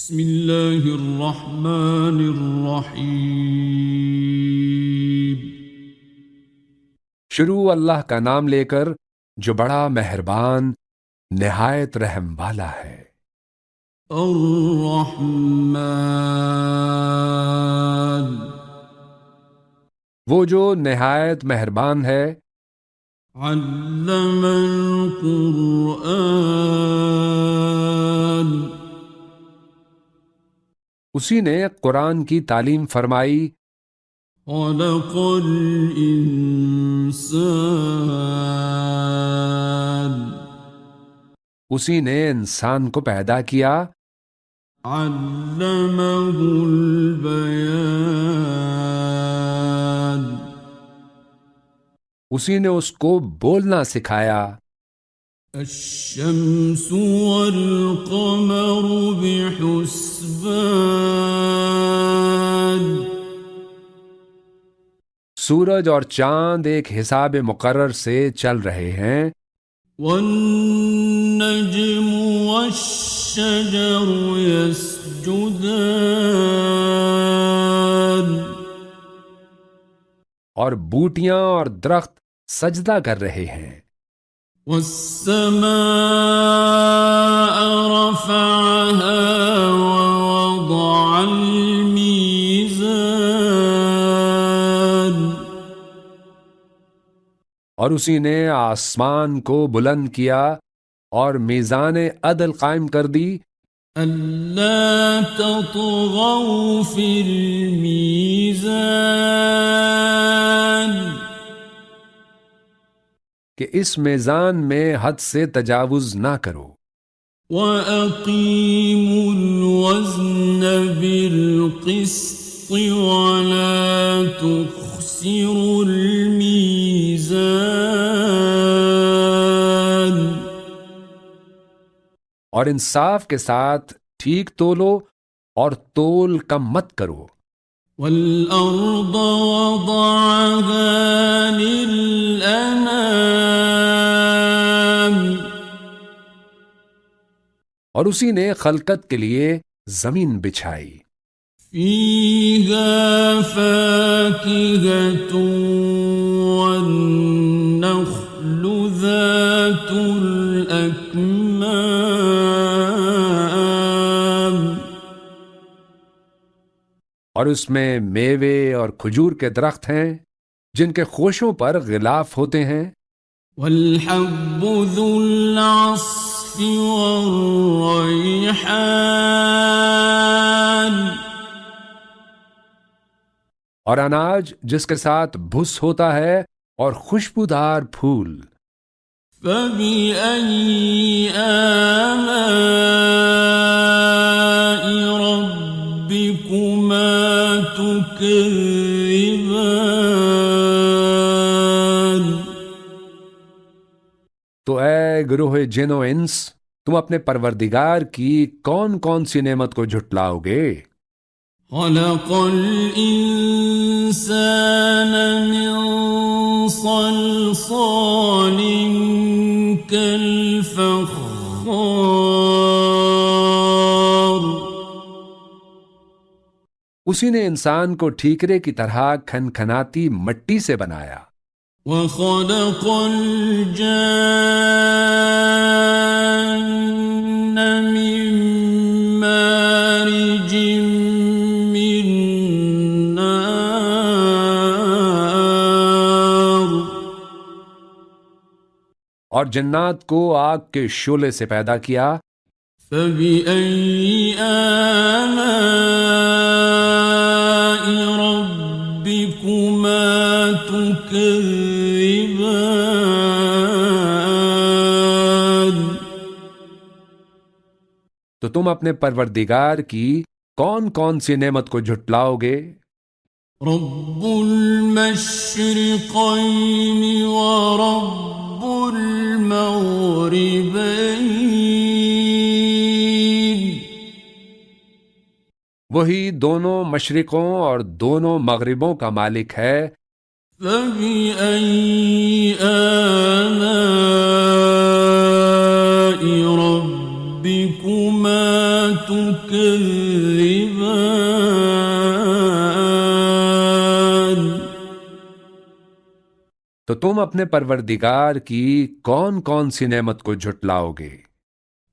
بسم اللہ الرحمن الرحیم۔ شروع اللہ کا نام لے کر جو بڑا مہربان نہایت رحم والا ہے۔ الرحمن، وہ جو نہایت مہربان ہے۔ علم القرآن، اسی نے قرآن کی تعلیم فرمائی۔ خلق الانسان، اسی نے انسان کو پیدا کیا۔ علمہ البیان، اسی نے اس کو بولنا سکھایا۔ الشمس والقمر بحسبان، سورج اور چاند ایک حساب مقرر سے چل رہے ہیں۔ والنجم والشجر يسجدان، اور بوٹیاں اور درخت سجدہ کر رہے ہیں۔ والسماء رفعها ووضع الميزان، اور اسی نے آسمان کو بلند کیا اور میزان عدل قائم کر دی۔ أَلَّا تَطْغَوْا فِي الْمِيزَانِ، کہ اس میزان میں حد سے تجاوز نہ کرو۔ وَأَقِيمُوا الْوَزْنَ بِالْقِسْطِ وَلَا تُخْسِرُوا الْمِيزَانَ، اور انصاف کے ساتھ ٹھیک تولو اور تول کم مت کرو۔ وَالْأَرْضَ وَضَعَهَا لِلْأَنَامِ، اور اسی نے خلقت کے لیے زمین بچھائی۔ فِيهَا فَاكِهَةٌ وَالنَّخْلُ ذَاتُ الْأَكْمَامِ، اور اس میں میوے اور کھجور کے درخت ہیں جن کے خوشوں پر غلاف ہوتے ہیں۔ وَالْحَبُّ ذُو الْعَصْفِ وَالرَّيْحَانُ، اور اناج جس کے ساتھ بھس ہوتا ہے اور خوشبودار پھول۔ فَبِأَيِّ آلَاءِ رَبِّكُمَا تُكَذِّبَانِ، تو اے گروہ جن و انس، تم اپنے پروردگار کی کون کون سی نعمت کو جھٹلاؤ گے؟ خَلَقَ الْإِنسَانَ مِنْ صَلْصَالٍ كَالْفَخَّارِ، اسی نے انسان کو ٹھیکرے کی طرح کھنکھناتی مٹی سے بنایا۔ وَخَلَقَ الْجَانَّ مِن مَّارِجٍ مِّن نَّارٍ، اور جنات کو آگ کے شعلے سے پیدا کیا۔ فَبِأَيِّ آلَاءِ رَبِّكُمَا تُكَذِّبَانِ، تو تم اپنے پروردگار کی کون کون سی نعمت کو جھٹلاؤ گے؟ رب المشرقين ورب المغربين، وہی دونوں مشرقوں اور دونوں مغربوں کا مالک ہے۔ فَبِأَيِّ آلَاءِ رَبِّكُمَا تكذبان تو تم اپنے پروردگار کی کون کون سی نعمت کو جھٹلاؤ گے؟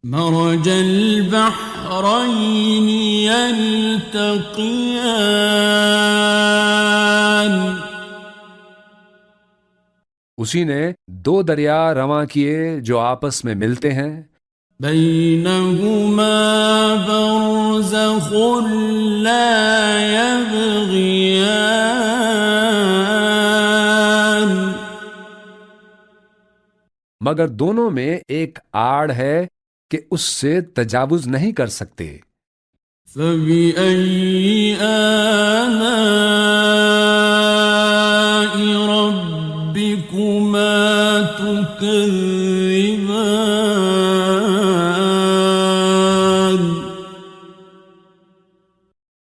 مرج البحرين يلتقيان اسی نے دو دریا رواں کیے جو آپس میں ملتے ہیں، بينهما برزخ لا يبغيان مگر دونوں میں ایک آڑ ہے کہ اس سے تجاوز نہیں کر سکتے۔ فبأي آلاء ربكما تكذبان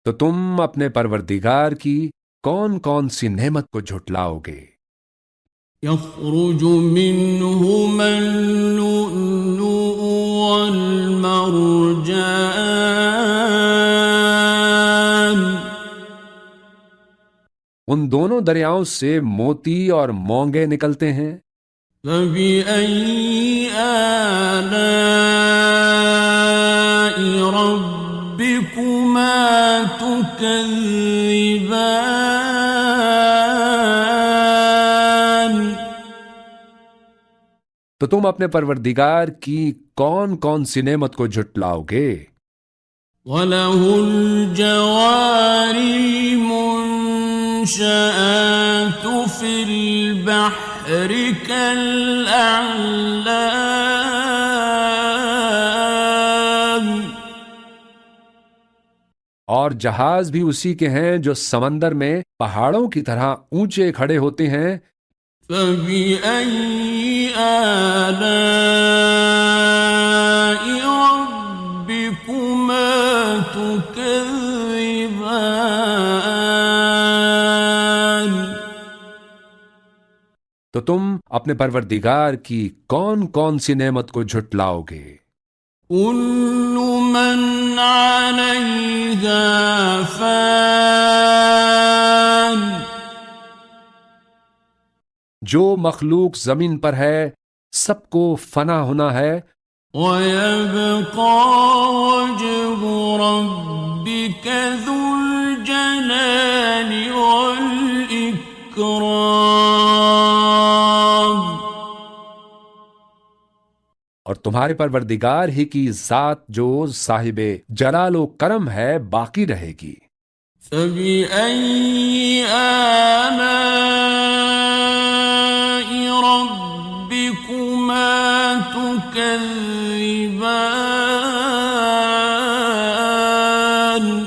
تو تم اپنے پروردگار کی کون کون سی نعمت کو جھٹلاؤ گے؟ يخرج منهما اللؤلؤ والمرجان ان دونوں دریاؤں سے موتی اور مونگے نکلتے ہیں۔ فبأي آلاء ربكما تكذبان تو تم اپنے پروردگار کی کون کون سی نعمت کو جھٹلاؤ گے؟ وَلَهُ الْجَوَارِ الْمُنشَآتُ فِي الْبَحْرِ كَالْأَعْلَامِ اور جہاز بھی اسی کے ہیں جو سمندر میں پہاڑوں کی طرح اونچے کھڑے ہوتے ہیں۔ فَبِأَيِّ آلَاءِ رَبِّكُمَا تُكَذِّبَانِ تو تم اپنے پروردگار کی کون کون سی نعمت کو جھٹلاؤ گے؟ كُلُّ مَنْ عَلَيْهَا فَانٍ جو مخلوق زمین پر ہے سب کو فنا ہونا ہے، وَيَبْقَى وَجْهُ رَبِّكَ ذُو الْجَلَالِ وَالْإِكْرَامِ اور تمہارے پروردگار ہی کی ذات جو صاحب جلال و کرم ہے باقی رہے گی۔ فَبِأَيِّ آلَاءِ رَبِّكُمَا تُكَذِّبَانِ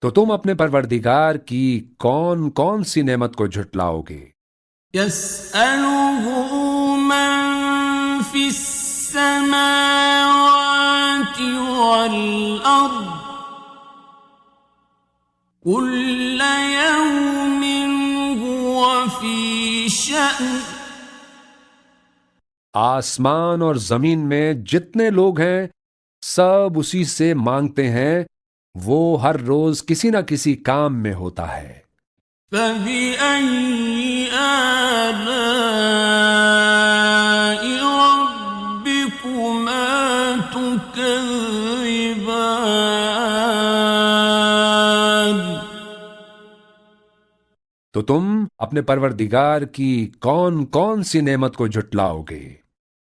تو تم اپنے پروردگار کی کون کون سی نعمت کو جھٹلاؤ گے؟ يَسْأَلُهُ مَن فِي السَّمَاوَاتِ وَالْأَرْضِ كُلَّ يَوْمٍ هُوَ فِي شَأْنٍ آسمان اور زمین میں جتنے لوگ ہیں سب اسی سے مانگتے ہیں، وہ ہر روز کسی نہ کسی کام میں ہوتا ہے۔ فَبِأَيِّ آلَاءِ رَبِّكُمَا تُكَذِّبَانِ تو تم اپنے پروردگار کی کون کون سی نعمت کو جھٹلاؤ گے؟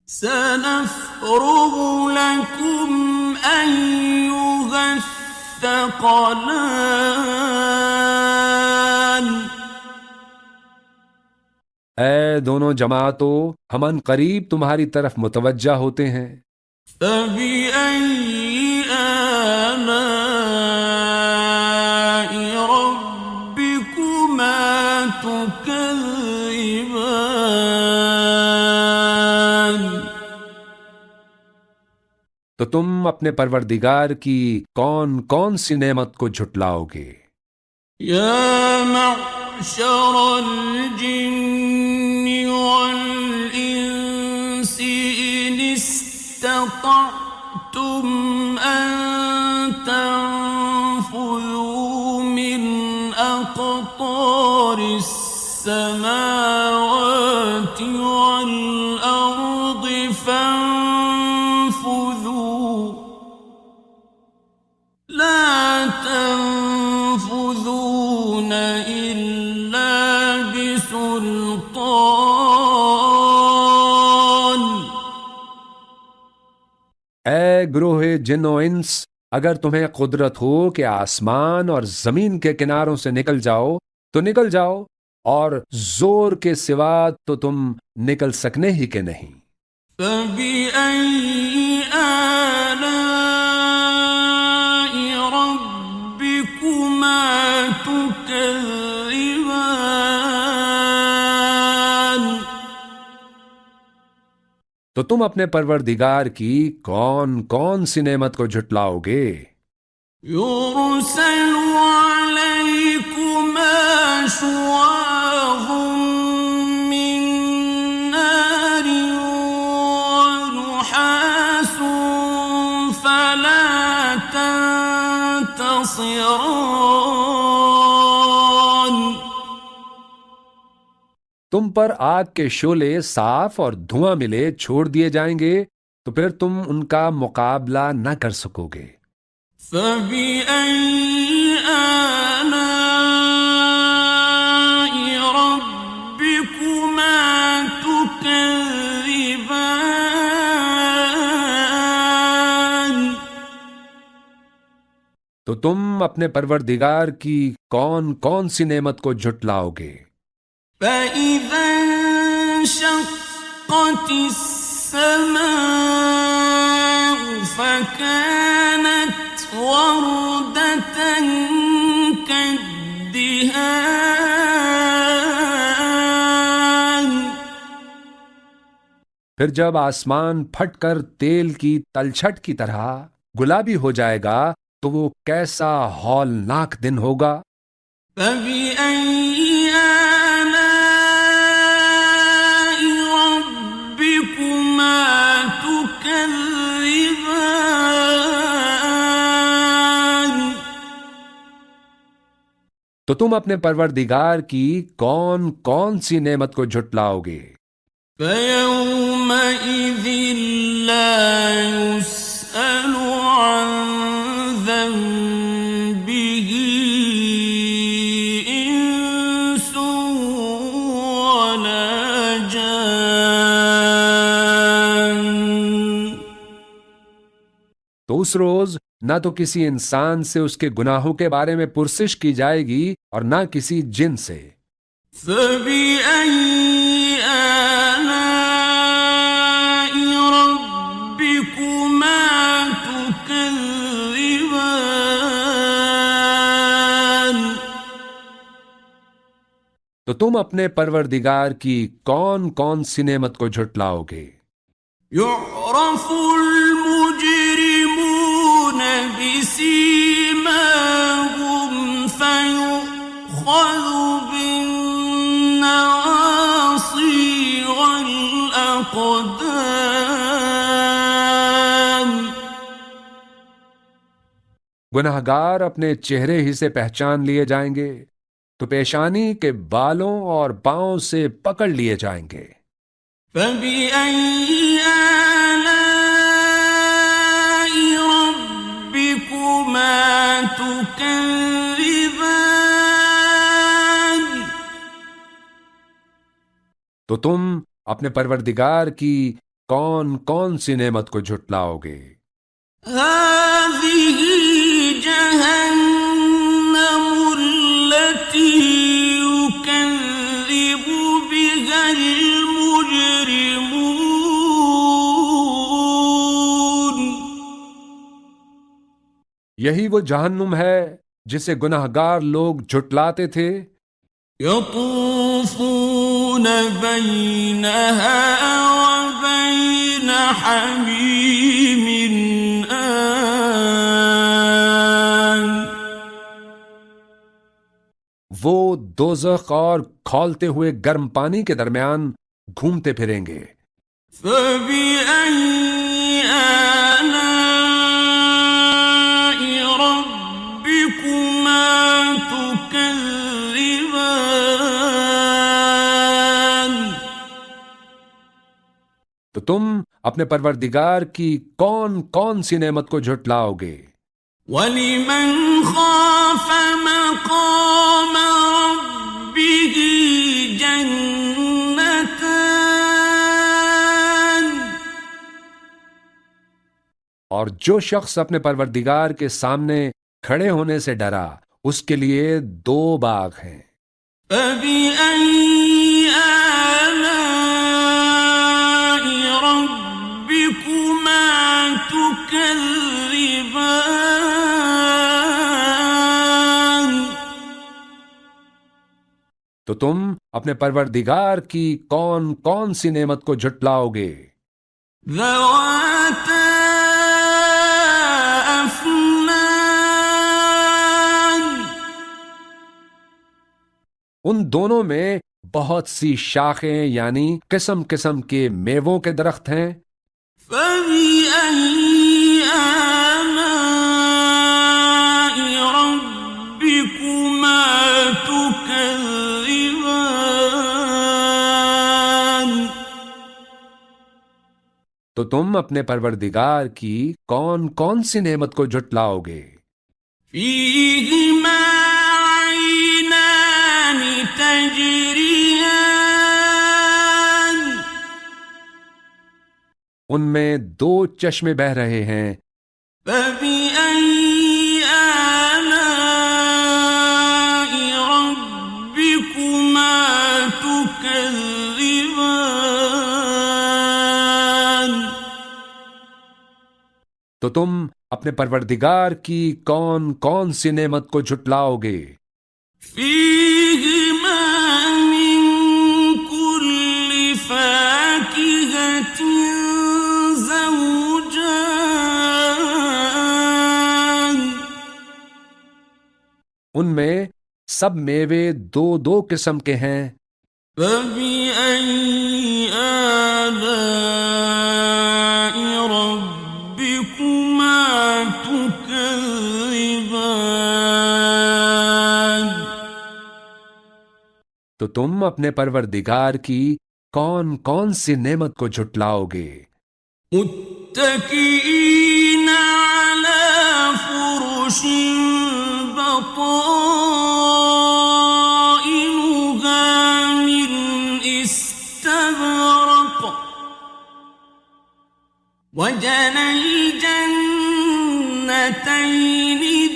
سَنَفْرُغُ لَكُمْ أَيُّهَ الثَّقَلَانِ اے دونوں جماعتوں، ہم ان قریب تمہاری طرف متوجہ ہوتے ہیں۔ فَبِأَيِّ آلَاءِ رَبِّكُمَا تُكَذِّبَانِ تو تم اپنے پروردگار کی کون کون سی نعمت کو جھٹلاؤ گے؟ یا معشر الجن والانس ان استطعتم أن تنفذوا من أقطار السماوات والأرض فانفذوا لا تنفذون إلا بسلطان. اے گروہ جن و انس، اگر تمہیں قدرت ہو کہ آسمان اور زمین کے کناروں سے نکل جاؤ تو نکل جاؤ، اور زور کے سوا تو تم نکل سکنے ہی کے نہیں. فَبِأَيِّ آلَاءِ رَبِّكُمَا تُكَذِّبَانِ. تو تم اپنے پروردگار کی کون کون سی نعمت کو جھٹلاؤ گے؟ يُرْسَلُ عَلَيْكُمَا شُوَاظٌ مِّن نَّارٍ وَنُحَاسٌ فَلَا تَنتَصِرَانِ. تم پر آگ کے شعلے صاف اور دھواں ملے چھوڑ دیے جائیں گے تو پھر تم ان کا مقابلہ نہ کر سکو گے. فَبِأَيِّ آلَاءِ رَبِّكُمَا تُكَذِّبَانِ. تو تم اپنے پروردگار کی کون کون سی نعمت کو جھٹلاؤ گے؟ فَإِذَا انشَقَّتِ السَّمَاءُ فَكَانَتْ وَرْدَةً كَالدِّهَانِ. پھر جب آسمان پھٹ کر تیل کی تلچھٹ کی طرح گلابی ہو جائے گا تو وہ کیسا ہولناک دن ہوگا. فَبِأَيِّ آلَاءِ رَبِّكُمَا تُكَذِّبَانِ. تو تم اپنے پروردگار کی کون کون سی نعمت کو جھٹلاؤ گے؟ فَيَوْمَئِذٍ لَا يُسْأَلُ عَن ذَنبِهِ إِنسٌ وَلَا جَانٌ. تو اس روز نہ تو کسی انسان سے اس کے گناہوں کے بارے میں پرسش کی جائے گی اور نہ کسی جن سے. فَبِأَيِّ آلَاءِ رَبِّكُمَا تُكَذِّبَانِ. تو تم اپنے پروردگار کی کون کون سی نعمت کو جھٹلاؤ گے؟ يُعْرَفُ الْمُجْرِمُونَ بِسِيمَاهُمْ فَيُؤْخَذُ بِالنَّوَاصِي وَالْأَقْدَامِ. گنہگار اپنے چہرے ہی سے پہچان لیے جائیں گے تو پیشانی کے بالوں اور پاؤں سے پکڑ لیے جائیں گے. فَبِأَيِّ آلَاءِ رَبِّكُمَا تُكَذِّبَانِ. تو تم اپنے پروردگار کی کون کون سی نعمت کو جھٹلاؤ گے؟ هَٰذِهِ جَهَنَّمُ الَّتِي يُكَذِّبُ بِهَا الْمُجْرِمُونَ. یہی وہ جہنم ہے جسے گنہگار لوگ جھٹلاتے تھے. يَطُوفُونَ بَيْنَهَا وَبَيْنَ حَمِيمٍ آنٍ. وہ دوزخ اور کھولتے ہوئے گرم پانی کے درمیان گھومتے پھریں گے. فَبِأَيِّ آلَاءِ تم اپنے پروردگار کی کون کون سی نعمت کو جھٹلاؤ گے؟ وَلِمَنْ خَافَ مَقَامَ رَبِّهِ جَنَّتَانِ اور جو شخص اپنے پروردگار کے سامنے کھڑے ہونے سے ڈرا اس کے لیے 2 باغ ہیں۔ فَبِأَيِّ آلَاءِ رَبِّكُمَا تُكَذِّبَانِ تو تم اپنے پروردگار کی کون کون سی نعمت کو جھٹلاؤ گے؟ ذَوَاتَا أَفْنَانٍ ان دونوں میں بہت سی شاخیں یعنی قسم قسم کے میووں کے درخت ہیں۔ فَبِأَيِّ آلَاءِ رَبِّكُمَا تُكَذِّبَانِ تو تم اپنے پروردگار کی کون کون سی نعمت کو جھٹلاؤ گے؟ فِيهِمَا عَيْنَانِ تَجْرِيَانِ ان میں 2 چشمے بہہ رہے ہیں۔ فَبِأَيِّ آلَاءِ رَبِّكُمَا تُكَذِّبَانِ تو تم اپنے پروردگار کی کون کون سی نعمت کو جھٹلاؤ گے؟ فِيهِمَا مِن كُلِّ فَاكِهَةٍ زَوْجَانِ ان میں سب میوے 2 قسم کے ہیں۔ فَبِأَيِّ آلَاءِ رَبِّكُمَا تُكَذِّبَانِ تو تم اپنے پروردگار کی کون کون سی نعمت کو جھٹلاؤ گے؟ مُتَّكِئِينَ عَلَى فُرُشٍ بَطَائِنُهَا مِنْ إِسْتَبْرَقٍ وَجَنَى الْجَنَّتَيْنِ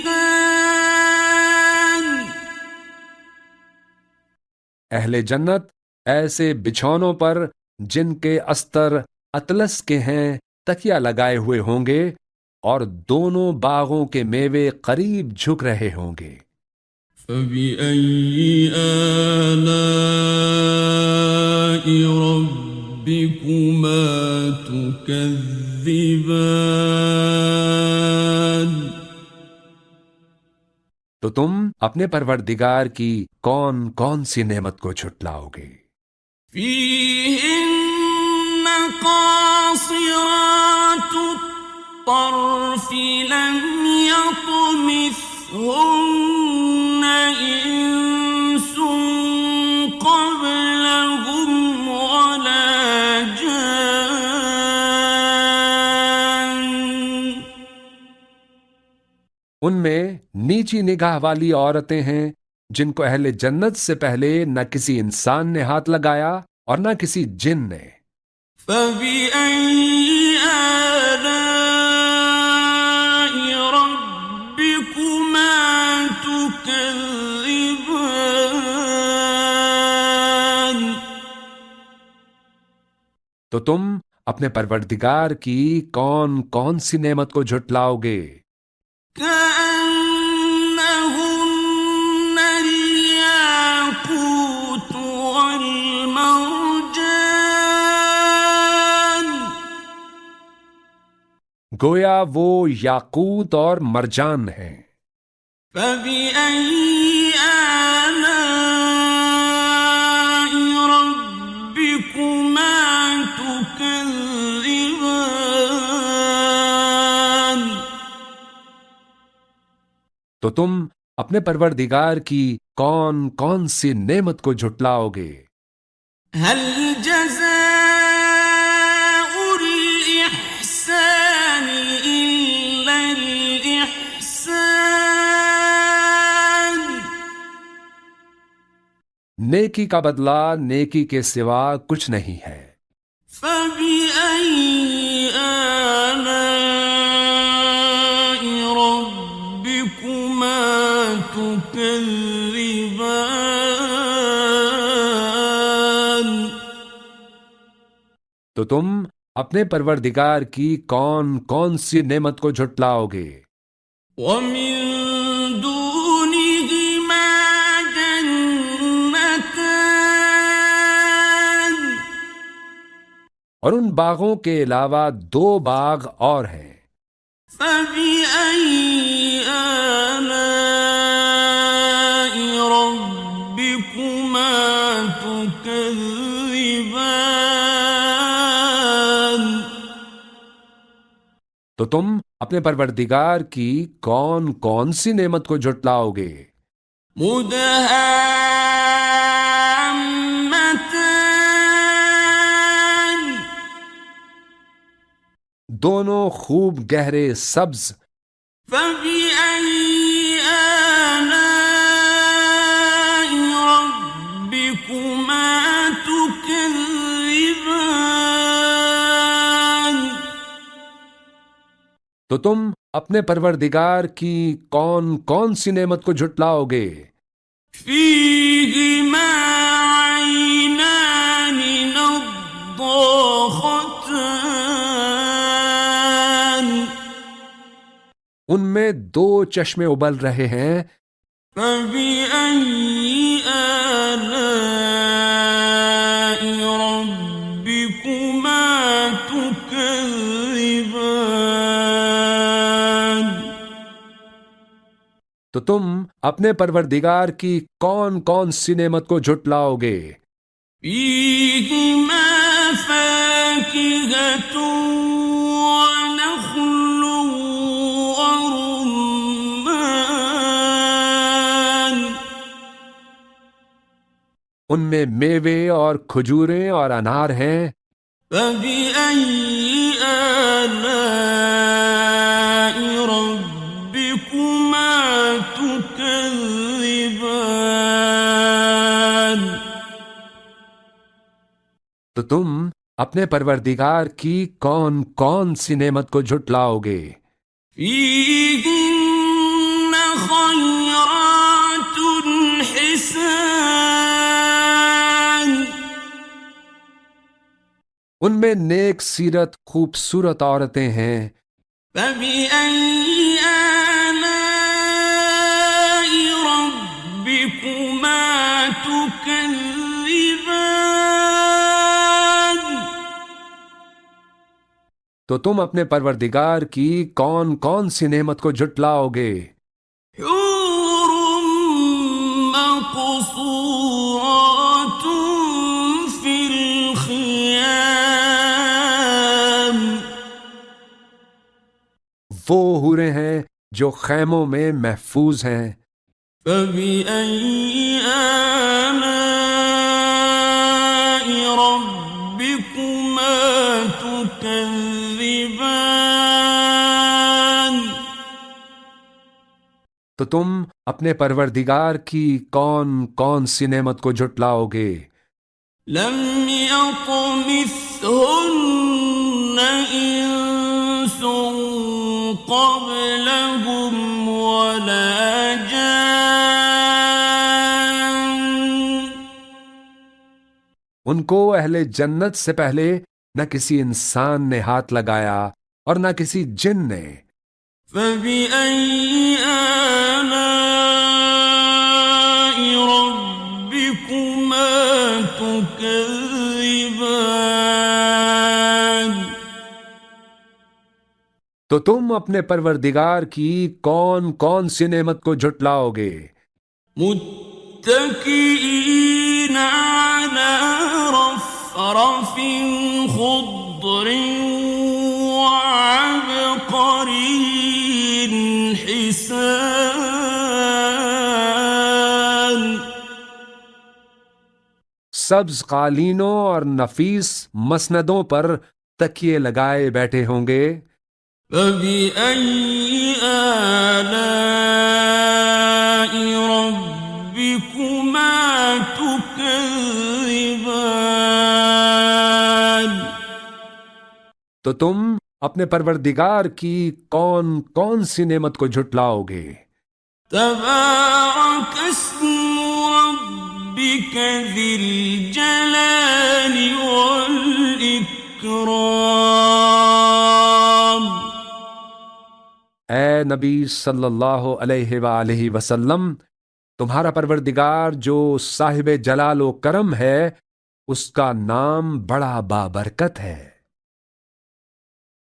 دَانٍ اہل جنت ایسے بچھونوں پر جن کے استر اطلس کے ہیں تکیہ لگائے ہوئے ہوں گے اور دونوں باغوں کے میوے قریب جھک رہے ہوں گے۔ فَبِأَيِّ آلَاءِ رَبِّكُمَا تُكَذِّبَانِ تو تم اپنے پروردگار کی کون کون سی نعمت کو جھٹلاؤ گے؟ فِيهِنَّ قَاصِرَاتُ الطَّرْفِ لَمْ يَطْمِثْهُنَّ إِنسٌ قَبْلَهُمْ وَلَا جَانٌّ ان میں نیچی نگاہ والی عورتیں ہیں جن کو اہل جنت سے پہلے نہ کسی انسان نے ہاتھ لگایا اور نہ کسی جن نے۔ فَبِأَيِّ آلَاءِ رَبِّكُمَا تُكَذِّبَانِ تو تم اپنے پروردگار کی کون کون سی نعمت کو جھٹلاؤ گے؟ كَأَنَّهُنَّ الْيَاقُوتُ وَالْمَرْجَانُ گویا وہ یاقوت اور مرجان ہیں۔ فَبِأَيِّ آلَاءِ رَبِّكُمَا تُكَذِّبَانِ تو تم اپنے پروردگار کی کون کون سی نعمت کو جھٹلاؤ گے؟ هل جزاء نیکی کا بدلہ نیکی کے سوا کچھ نہیں ہے۔ فبأي آلاء ربكما تكذبان؟ تو تم اپنے پروردگار کی کون کون سی نعمت کو جھٹلاؤ گے؟ ومن دونهما جنتان، اور ان باغوں کے علاوہ 2 باغ اور ہیں۔ فبأي آلاء ربكما تكذبان؟ تو تم اپنے پروردگار کی کون کون سی نعمت کو جھٹلاؤ گے؟ مدہامتان، دونوں خوب گہرے سبز۔ فبأي آلاء ربكما تكذبان؟ تو تم اپنے پروردگار کی کون کون سی نعمت کو جھٹلاؤ گے؟ فيهما عينان نضاختان، ان میں 2 چشمے ابل رہے ہیں۔ فبأي آلاء ربكما تكذبان؟ تو تم اپنے پروردگار کی کون کون سی نعمت کو جھٹلاؤ گے؟ فيهما فاكهة ونخل ورمان، ان میں میوے اور کھجوریں اور انار ہیں۔ فبأي آلاء ربكما تكذبان؟ تو تم اپنے پروردگار کی کون کون سی نعمت کو جھٹلاؤ گے؟ فيهن خيرات حسان، ان میں نیک سیرت خوبصورت عورتیں ہیں۔ فبأي آلاء ربكما تكذبان؟ تو تم اپنے پروردگار کی کون کون سی نعمت کو جھٹلاؤ گے؟ حور مقصورات في الخيام، وہ حوریں ہیں جو خیموں میں محفوظ ہیں۔ فبأي آلاء ربكما تكذبان؟ تو تم اپنے پروردگار کی کون کون سی نعمت کو جھٹلاؤ گے؟ لم يطمثهن إنس قبلهم ولا جان، ان کو اہل جنت سے پہلے نہ کسی انسان نے ہاتھ لگایا اور نہ کسی جن نے۔ فبأي آلاء ربكما تكذبان؟ تو تم اپنے پروردگار کی کون کون سی نعمت کو جھٹلاؤ گے؟ متكئين على رفرف خضر وعبقري حسان، سبز قالینوں اور نفیس مسندوں پر تکیے لگائے بیٹھے ہوں گے۔ فبأي آلاء ربكما تكذبان؟ تو تم اپنے پروردگار کی کون کون سی نعمت کو جھٹلاؤ گے؟ تبارك اسم ربك ذي الجلال والإكرام۔ اے نبی صلی اللہ علیہ وآلہ وسلم، تمہارا پروردگار جو صاحب جلال و کرم ہے، اس کا نام بڑا بابرکت ہے۔